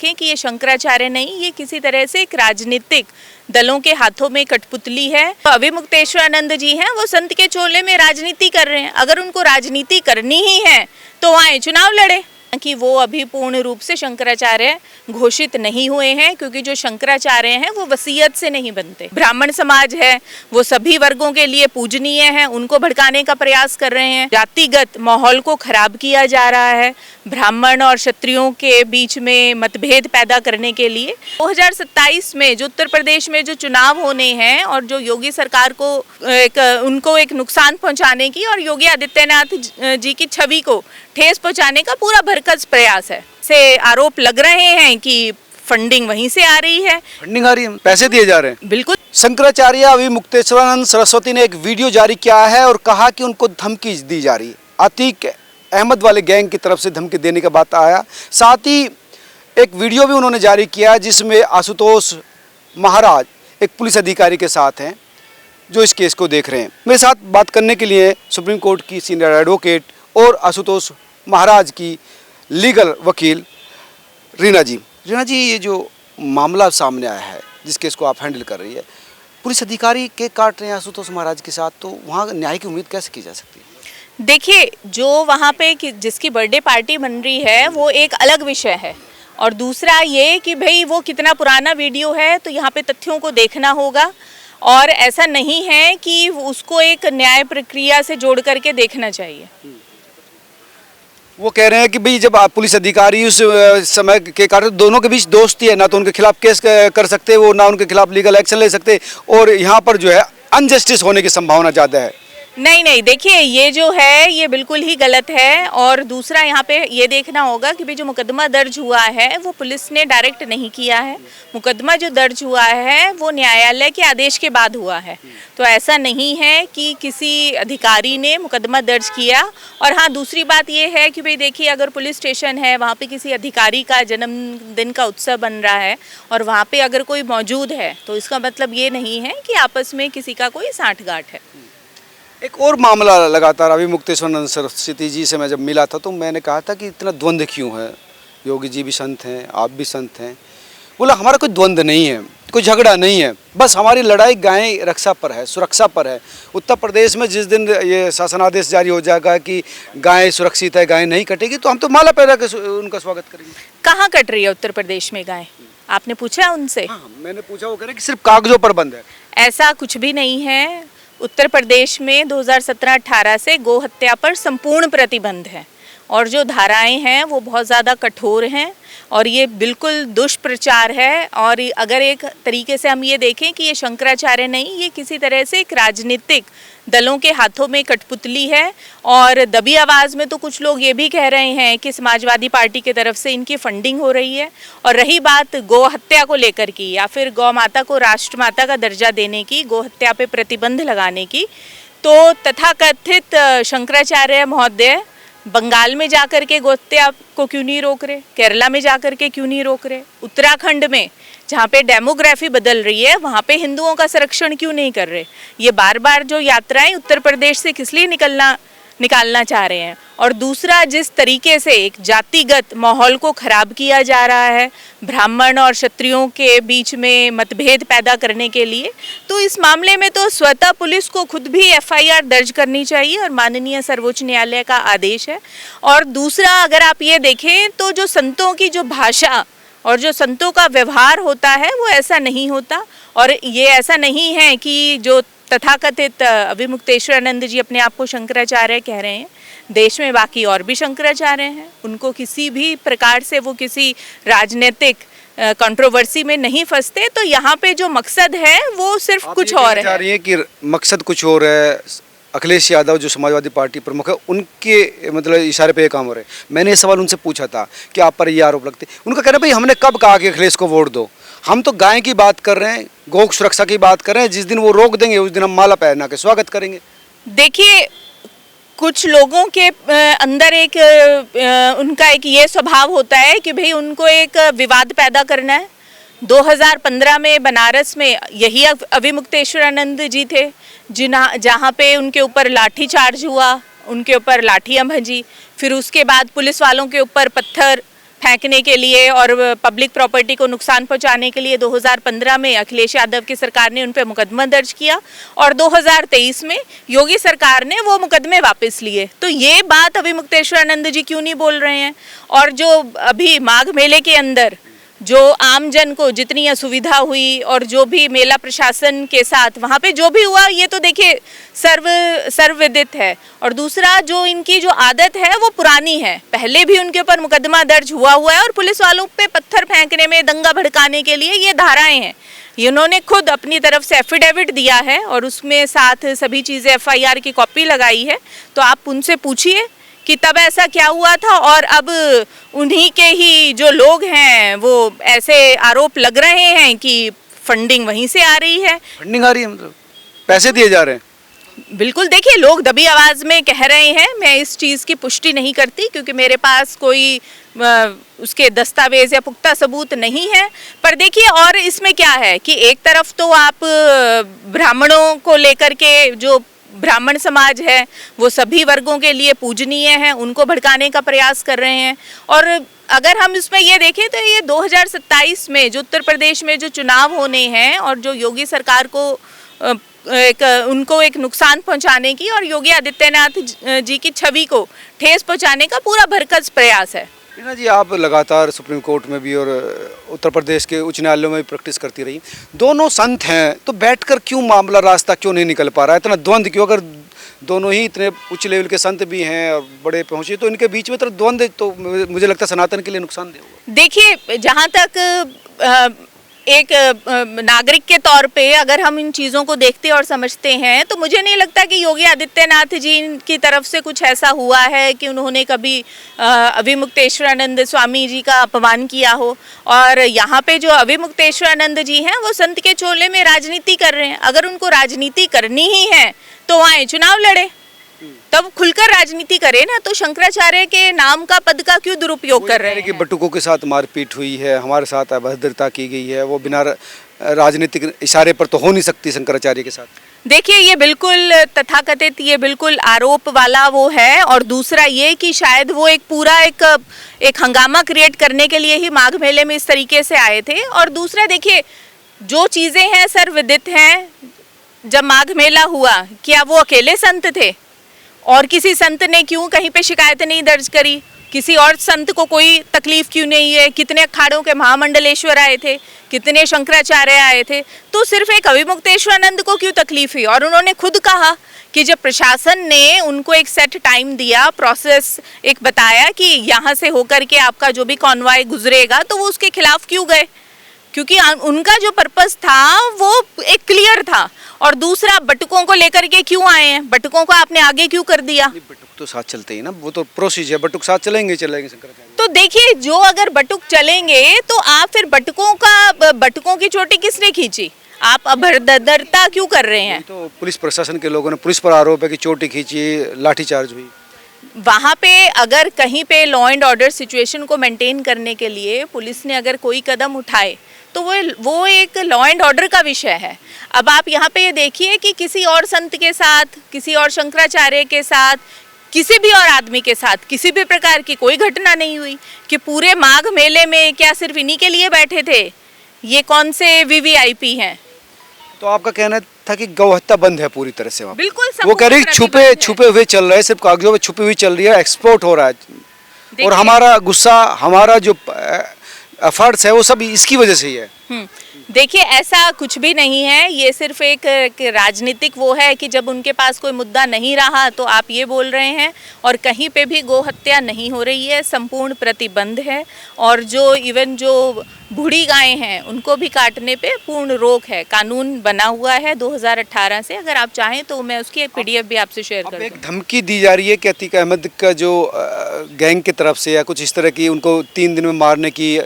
कि ये शंकराचार्य नहीं, ये किसी तरह से एक राजनीतिक दलों के हाथों में कठपुतली है। तो अभिमुक्तेश्वरानंद जी हैं, वो संत के चोले में राजनीति कर रहे हैं। अगर उनको राजनीति करनी ही है तो आए चुनाव लड़े, कि वो अभी पूर्ण रूप से शंकराचार्य घोषित नहीं हुए हैं, क्योंकि जो शंकराचार्य हैं वो वसीयत से नहीं बनते। ब्राह्मण समाज है वो सभी वर्गों के लिए पूजनीय है, उनको भड़काने का प्रयास कर रहे हैं। जातिगत माहौल को खराब किया जा रहा है, ब्राह्मण और क्षत्रियों के बीच में मतभेद पैदा करने के लिए। 2027 में जो उत्तर प्रदेश में जो चुनाव होने हैं और जो योगी सरकार को उनको एक नुकसान पहुंचाने की और योगी आदित्यनाथ जी की छवि को ठेस पहुंचाने का पूरा भरकस प्रयास है। से आरोप लग रहे हैं कि फंडिंग वहीं से आ रही है, फंडिंग आ रही है, पैसे दिए जा रहे हैं। बिल्कुल। शंकराचार्य अभिमुक्तेश्वरानंद सरस्वती ने एक वीडियो जारी किया है और कहा कि उनको धमकी दी जा रही है। अतीक अहमद वाले गैंग की तरफ से धमकी देने का बात आया। साथ ही एक वीडियो भी उन्होंने जारी किया जिसमें आशुतोष महाराज एक पुलिस अधिकारी के साथ हैं जो इस केस को देख रहे हैं। मेरे साथ बात करने के लिए सुप्रीम कोर्ट की सीनियर एडवोकेट और आशुतोष महाराज की लीगल वकील रीना जी। रीना जी, ये जो मामला सामने आया है जिस केस को आप हैंडल कर रही है, पुलिस अधिकारी केक काट रहे हैं आशुतोष महाराज के साथ, तो वहाँ न्याय की उम्मीद कैसे की जा सकती है? देखिए, जो वहाँ पे जिसकी बर्थडे पार्टी बन रही है वो एक अलग विषय है, और दूसरा ये कि भाई वो कितना पुराना वीडियो है, तो यहाँ पे तथ्यों को देखना होगा। और ऐसा नहीं है कि उसको एक न्याय प्रक्रिया से जोड़ करके देखना चाहिए। वो कह रहे हैं कि भाई जब आप पुलिस अधिकारी उस समय के कारण दोनों के बीच दोस्ती है, ना तो उनके खिलाफ केस कर सकते वो, ना उनके खिलाफ लीगल एक्शन ले सकते, और यहाँ पर जो है अनजस्टिस होने की संभावना ज़्यादा है। नहीं, देखिए ये जो है ये बिल्कुल ही गलत है। और दूसरा यहाँ पे ये देखना होगा कि भाई जो मुकदमा दर्ज हुआ है वो पुलिस ने डायरेक्ट नहीं किया है। मुकदमा जो दर्ज हुआ है वो न्यायालय के आदेश के बाद हुआ है। तो ऐसा नहीं है कि किसी अधिकारी ने मुकदमा दर्ज किया। और हाँ, दूसरी बात ये है कि भाई देखिए, अगर पुलिस स्टेशन है, वहाँ पे किसी अधिकारी का जन्मदिन का उत्सव बन रहा है और वहाँ पे अगर कोई मौजूद है, तो इसका मतलब ये नहीं है कि आपस में किसी का कोई साठगांठ है। एक और मामला लगातार अभिमुक्तेश्वरानंद सरस्वती जी से मैं जब मिला था तो मैंने कहा था कि इतना द्वंद्व क्यों है, योगी जी भी संत हैं, आप भी संत हैं। बोला हमारा कोई द्वंद्व नहीं है, कोई झगड़ा नहीं है, बस हमारी लड़ाई गाय रक्षा पर है, सुरक्षा पर है। उत्तर प्रदेश में जिस दिन ये शासनादेश जारी हो जाएगा कि गाय सुरक्षित है, गाय नहीं कटेगी, तो हम तो माला पहना के उनका स्वागत करेंगे। कहाँ कट रही है उत्तर प्रदेश में गाय? आपने पूछा उनसे? हाँ, मैंने पूछा, वो कह रहे कि सिर्फ कागजों पर बंद है। ऐसा कुछ भी नहीं है। उत्तर प्रदेश में 2017-18 से गो हत्या पर संपूर्ण प्रतिबंध है, और जो धाराएं हैं वो बहुत ज़्यादा कठोर हैं, और ये बिल्कुल दुष्प्रचार है। और अगर एक तरीके से हम ये देखें कि ये शंकराचार्य नहीं, ये किसी तरह से एक राजनीतिक दलों के हाथों में कठपुतली है। और दबी आवाज़ में तो कुछ लोग ये भी कह रहे हैं कि समाजवादी पार्टी की तरफ से इनकी फंडिंग हो रही है। और रही बात गौ हत्या को लेकर की, या फिर गौ माता को राष्ट्रमाता का दर्जा देने की, गौ हत्या पे प्रतिबंध लगाने की, तो तथाकथित शंकराचार्य महोदय बंगाल में जाकर के गोहत्या को क्यों नहीं रोक रहे? केरला में जाकर के क्यों नहीं रोक रहे? उत्तराखंड में जहाँ पे डेमोग्राफी बदल रही है वहाँ पे हिंदुओं का संरक्षण क्यों नहीं कर रहे? ये बार बार जो यात्राएं उत्तर प्रदेश से किस लिए निकालना चाह रहे हैं? और दूसरा, जिस तरीके से एक जातिगत माहौल को खराब किया जा रहा है, ब्राह्मण और क्षत्रियों के बीच में मतभेद पैदा करने के लिए, तो इस मामले में तो स्वतः पुलिस को खुद भी एफआईआर दर्ज करनी चाहिए, और माननीय सर्वोच्च न्यायालय का आदेश है। और दूसरा, अगर आप ये देखें तो जो संतों की जो भाषा और जो संतों का व्यवहार होता है वो ऐसा नहीं होता। और ये ऐसा नहीं है कि जो तथाकथित अभिमुक्तेश्वरानंद जी अपने आप को शंकराचार्य कह रहे हैं, देश में बाकी और भी शंकराचार्य हैं, उनको किसी भी प्रकार से वो किसी राजनीतिक कंट्रोवर्सी में नहीं फंसते। तो यहाँ पे जो मकसद है वो सिर्फ कुछ और है कि मकसद कुछ और है। अखिलेश यादव जो समाजवादी पार्टी प्रमुख है, उनके मतलब इशारे पे ये काम हो रहे हैं। मैंने ये सवाल उनसे पूछा था कि आप पर ये आरोप लगते, उनका कहना भाई हमने कब कहा कि अखिलेश को वोट दो, हम तो गाय की बात कर रहे हैं, गौ सुरक्षा की बात कर रहे हैं। जिस दिन वो रोक देंगे उस दिन हम माला पहना के स्वागत करेंगे। देखिए, कुछ लोगों के अंदर एक उनका एक ये स्वभाव होता है कि भाई उनको एक विवाद पैदा करना है। 2015 में बनारस में यही अभिमुक्तेश्वरानंद जी थे जहाँ पे उनके ऊपर लाठी चार्ज हुआ, उनके ऊपर लाठियाँ भंजी, फिर उसके बाद पुलिस वालों के ऊपर पत्थर फेंकने के लिए और पब्लिक प्रॉपर्टी को नुकसान पहुंचाने के लिए 2015 में अखिलेश यादव की सरकार ने उन पर मुकदमा दर्ज किया और 2023 में योगी सरकार ने वो मुकदमे वापस लिए। तो ये बात अभी मुक्तेश्वरानंद जी क्यों नहीं बोल रहे हैं? और जो अभी माघ मेले के अंदर जो आमजन को जितनी असुविधा हुई और जो भी मेला प्रशासन के साथ वहाँ पे जो भी हुआ, ये तो देखिए सर्वविदित है। और दूसरा, जो इनकी जो आदत है वो पुरानी है, पहले भी उनके ऊपर मुकदमा दर्ज हुआ है और पुलिस वालों पे पत्थर फेंकने में, दंगा भड़काने के लिए ये धाराएं हैं। इन्होंने खुद अपनी तरफ से एफिडेविट दिया है और उसमें साथ सभी चीज़ें FIR की कॉपी लगाई है। तो आप उनसे पूछिए कि तब ऐसा क्या हुआ था और अब उन्हीं के ही जो लोग हैं वो ऐसे आरोप लग रहे हैं कि फंडिंग वहीं से आ रही है। फंडिंग आ रही है, मतलब पैसे दिए जा रहे हैं? बिल्कुल, देखिए लोग दबी आवाज़ में कह रहे हैं, मैं इस चीज़ की पुष्टि नहीं करती क्योंकि मेरे पास कोई उसके दस्तावेज या पुख्ता सबूत नहीं है। पर देखिए, और इसमें क्या है कि एक तरफ तो आप ब्राह्मणों को लेकर के, जो ब्राह्मण समाज है वो सभी वर्गों के लिए पूजनीय है, उनको भड़काने का प्रयास कर रहे हैं। और अगर हम इसमें ये देखें तो ये 2027 में जो उत्तर प्रदेश में जो चुनाव होने हैं और जो योगी सरकार को उनको एक नुकसान पहुंचाने की और योगी आदित्यनाथ जी की छवि को ठेस पहुंचाने का पूरा भरकस प्रयास है। टीना जी, आप लगातार सुप्रीम कोर्ट में भी और उत्तर प्रदेश के उच्च न्यायालयों में भी प्रैक्टिस करती रही। दोनों संत हैं तो बैठकर क्यों मामला, रास्ता क्यों नहीं निकल पा रहा है? इतना द्वंद्व क्यों? अगर दोनों ही इतने उच्च लेवल के संत भी हैं और बड़े पहुंचे, तो इनके बीच में तो द्वंद्व तो मुझे लगता है सनातन के लिए नुकसानदेह होगा। देखिए, जहाँ तक एक नागरिक के तौर पे अगर हम इन चीज़ों को देखते और समझते हैं तो मुझे नहीं लगता कि योगी आदित्यनाथ जी की तरफ से कुछ ऐसा हुआ है कि उन्होंने कभी अभिमुक्तेश्वरानंद स्वामी जी का अपमान किया हो। और यहाँ पे जो अभिमुक्तेश्वरानंद जी हैं वो संत के चोले में राजनीति कर रहे हैं। अगर उनको राजनीति करनी ही है तो आए चुनाव लड़े, तब खुलकर राजनीति करे ना। तो शंकराचार्य के नाम का पद का क्यों दुरुपयोग कर रहे हैं? कि बटुकों के साथ मारपीट हुई है, हमारे साथ अभद्रता की गई है, वो बिना राजनीतिक इशारे पर तो हो नहीं सकती शंकराचार्य के साथ। देखिए, ये बिल्कुल तथाकथित, ये बिल्कुल आरोप वाला वो है। और दूसरा ये कि शायद वो एक पूरा एक हंगामा क्रिएट करने के लिए ही माघ मेले में इस तरीके से आए थे। और दूसरा देखिए, जो चीज़ें हैं सर्वविदित हैं। जब माघ मेला हुआ, क्या वो अकेले संत थे? और किसी संत ने क्यों कहीं पे शिकायत नहीं दर्ज करी? किसी और संत को कोई तकलीफ क्यों नहीं है? कितने अखाड़ों के महामंडलेश्वर आए थे, कितने शंकराचार्य आए थे, तो सिर्फ एक अभिमुक्तेश्वरानंद को क्यों तकलीफ हुई? और उन्होंने खुद कहा कि जब प्रशासन ने उनको एक सेट टाइम दिया, प्रोसेस एक बताया कि यहाँ से होकर के आपका जो भी कॉन्वॉय गुजरेगा, तो वो उसके खिलाफ क्यों गए? क्योंकि उनका जो पर्पस था वो एक क्लियर था। और दूसरा, बटुकों को लेकर के क्यों आए हैं? बटुकों को आपने आगे क्यों कर दिया? बटुक तो साथ चलते ही ना, वो तो प्रोसीजर, बटुक साथ चलेंगे शंकराचार्य। तो देखिए, जो अगर बटुक चलेंगे तो आप फिर बटुकों की चोटी किसने खींची? आप अभद्रता क्यों कर रहे हैं? तो पुलिस प्रशासन के लोगों ने, पुलिस पर आरोप है कि चोटी खींची, लाठीचार्ज हुई। वहाँ पे अगर कहीं पे लॉ एंड ऑर्डर सिचुएशन को मेंटेन करने के लिए पुलिस ने अगर कोई कदम उठाए तो वो एक लॉ एंड ऑर्डर का विषय है। अब आप यहाँ पे ये देखिए कि किसी और संत के साथ, किसी और शंकराचार्य के साथ, किसी भी और आदमी के साथ किसी भी प्रकार की कोई घटना नहीं हुई। कि पूरे माघ मेले में क्या सिर्फ इन्हीं के लिए बैठे थे? ये कौन से VVIP हैं? तो आपका कहना था कि गौ हत्या बंद है पूरी तरह से? बिल्कुल, वो कह रही छुपे हुए चल रहे हैं, सिर्फ कागजों में छुपी हुई चल रही है, एक्सपोर्ट हो रहा है। और हमारा गुस्सा, हमारा जो एफर्ट्स है वो सब इसकी वजह से ही है। देखिए, ऐसा कुछ भी नहीं है। ये सिर्फ एक राजनीतिक वो है कि जब उनके पास कोई मुद्दा नहीं रहा तो आप ये बोल रहे हैं। और कहीं पे भी गौ हत्या नहीं हो रही है, संपूर्ण प्रतिबंध है। और जो बूढ़ी गायें हैं उनको भी काटने पे पूर्ण रोक है। कानून बना हुआ है 2018 से। अगर आप चाहें तो मैं उसकी PDF भी आपसे शेयर कर दूं। एक धमकी दी जा रही है कि अतीक अहमद का जो गैंग की तरफ से या कुछ इस तरह की, उनको 3 दिन में मारने की,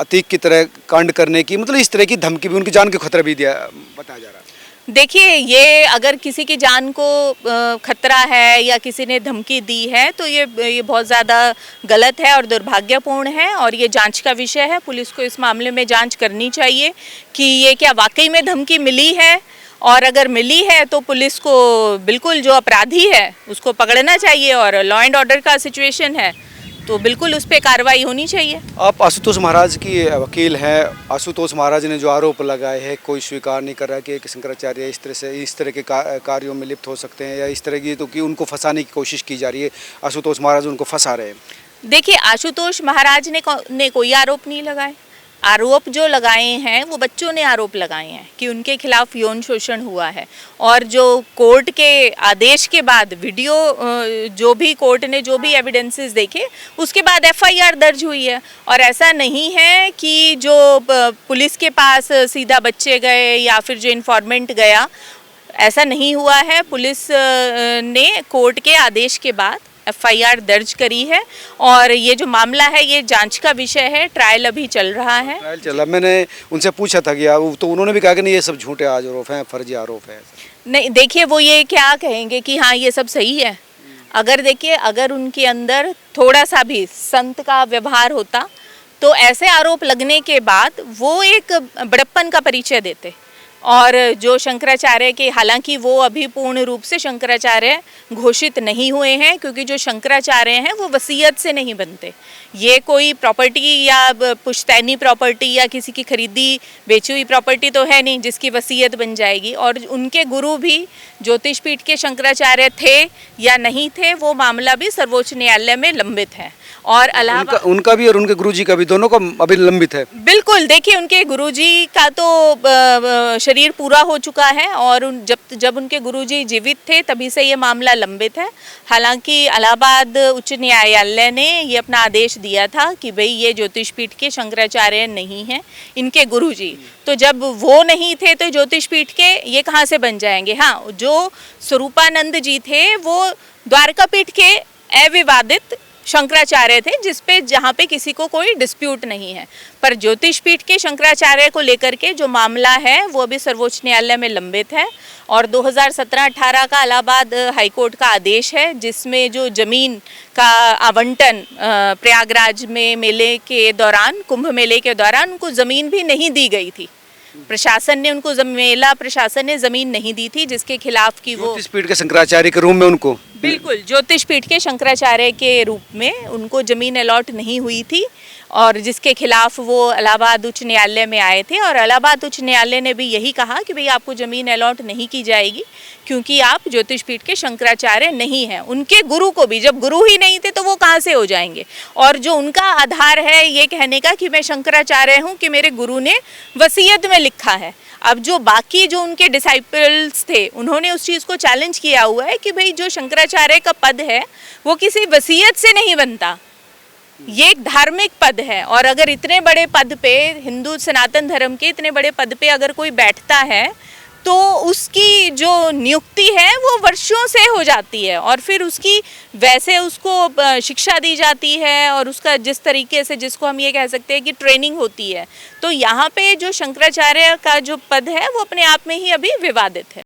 अतीक की तरह कांड करने की, मतलब इस तरह की धमकी भी, उनकी जान के खतरा भी बताया जा रहा है। देखिए, ये अगर किसी की जान को खतरा है या किसी ने धमकी दी है तो ये बहुत ज़्यादा गलत है और दुर्भाग्यपूर्ण है। और ये जांच का विषय है। पुलिस को इस मामले में जांच करनी चाहिए कि ये क्या वाकई में धमकी मिली है। और अगर मिली है तो पुलिस को बिल्कुल जो अपराधी है उसको पकड़ना चाहिए। और लॉ एंड ऑर्डर का सिचुएशन है तो बिल्कुल उस पर कार्रवाई होनी चाहिए। आप आशुतोष महाराज की वकील हैं। आशुतोष महाराज ने जो आरोप लगाए हैं, कोई स्वीकार नहीं कर रहा कि शंकराचार्य इस तरह के कार्यों में लिप्त हो सकते हैं या इस तरह की, तो कि उनको फंसाने की कोशिश की जा रही है। आशुतोष महाराज उनको फंसा रहे हैं। देखिए, आशुतोष महाराज ने कोई आरोप नहीं लगाए। आरोप जो लगाए हैं वो बच्चों ने आरोप लगाए हैं कि उनके खिलाफ यौन शोषण हुआ है। और जो कोर्ट के आदेश के बाद वीडियो, जो भी कोर्ट ने जो भी एविडेंसेस देखे, उसके बाद एफआईआर दर्ज हुई है। और ऐसा नहीं है कि जो पुलिस के पास सीधा बच्चे गए या फिर जो इन्फॉर्मेंट गया, ऐसा नहीं हुआ है। पुलिस ने कोर्ट के आदेश के बाद एफआईआर दर्ज करी है और ये जो मामला है ये जांच का विषय है। ट्रायल अभी चल रहा है। ट्रायल चल रहा। मैंने उनसे पूछा था कि तो उन्होंने भी कहा कि नहीं, ये सब झूठे आरोप हैं, फर्जी आरोप है। नहीं, देखिए, वो ये क्या कहेंगे कि हाँ ये सब सही है। अगर देखिए, अगर उनके अंदर थोड़ा सा भी संत का व्यवहार होता तो ऐसे आरोप लगने के बाद वो एक बड़प्पन का परिचय देते। और जो शंकराचार्य के, हालांकि वो अभी पूर्ण रूप से शंकराचार्य घोषित नहीं हुए हैं, क्योंकि जो शंकराचार्य हैं वो वसीयत से नहीं बनते। ये कोई प्रॉपर्टी या पुश्तैनी प्रॉपर्टी या किसी की खरीदी बेची हुई प्रॉपर्टी तो है नहीं जिसकी वसीयत बन जाएगी। और उनके गुरु भी ज्योतिष पीठ के शंकराचार्य थे या नहीं थे, वो मामला भी सर्वोच्च न्यायालय में लंबित है। और इलाहाबाद उनका भी और उनके गुरुजी का भी, दोनों का अभी लंबित है। बिल्कुल, देखिए, उनके गुरुजी का तो शरीर पूरा हो चुका है और जब उनके गुरुजी जीवित थे तभी से ये मामला लंबित है। हालांकि इलाहाबाद उच्च न्यायालय ने ये अपना आदेश दिया था कि भाई ये ज्योतिष पीठ के शंकराचार्य नहीं हैं, इनके गुरुजी। तो जब वो नहीं थे तो ज्योतिष पीठ के ये कहाँ से बन जाएंगे। हाँ, जो स्वरूपानंद जी थे वो द्वारका पीठ के अविवादित शंकराचार्य थे, जहाँ पे किसी को कोई डिस्प्यूट नहीं है। पर ज्योतिष पीठ के शंकराचार्य को लेकर के जो मामला है वो अभी सर्वोच्च न्यायालय में लंबित है। और 2017-18 का इलाहाबाद हाईकोर्ट का आदेश है जिसमें जो जमीन का आवंटन प्रयागराज में मेले के दौरान, कुंभ मेले के दौरान उनको ज़मीन भी नहीं दी गई थी। प्रशासन ने उनको मेला प्रशासन ने ज़मीन नहीं दी थी, जिसके खिलाफ की वो ज्योतिष पीठ के शंकराचार्य के रूप में उनको, बिल्कुल ज्योतिष पीठ के शंकराचार्य के रूप में उनको ज़मीन अलॉट नहीं हुई थी। और जिसके खिलाफ वो इलाहाबाद उच्च न्यायालय में आए थे। और इलाहाबाद उच्च न्यायालय ने भी यही कहा कि भाई आपको ज़मीन अलॉट नहीं की जाएगी क्योंकि आप ज्योतिष पीठ के शंकराचार्य नहीं हैं। उनके गुरु को भी, जब गुरु ही नहीं थे तो वो कहाँ से हो जाएंगे। और जो उनका आधार है ये कहने का कि मैं शंकराचार्य हूँ, कि मेरे गुरु ने वसीयत में लिखा है। अब जो बाकी जो उनके डिसाइपल्स थे उन्होंने उस चीज़ को चैलेंज किया हुआ है कि भाई जो शंकराचार्य का पद है वो किसी वसीयत से नहीं बनता, ये एक धार्मिक पद है। और अगर इतने बड़े पद पे, हिंदू सनातन धर्म के इतने बड़े पद पे अगर कोई बैठता है तो उसकी जो नियुक्ति है वो वर्षों से हो जाती है और फिर उसकी वैसे उसको शिक्षा दी जाती है और उसका जिस तरीके से, जिसको हम ये कह सकते हैं कि ट्रेनिंग होती है। तो यहाँ पे जो शंकराचार्य का जो पद है वो अपने आप में ही अभी विवादित है।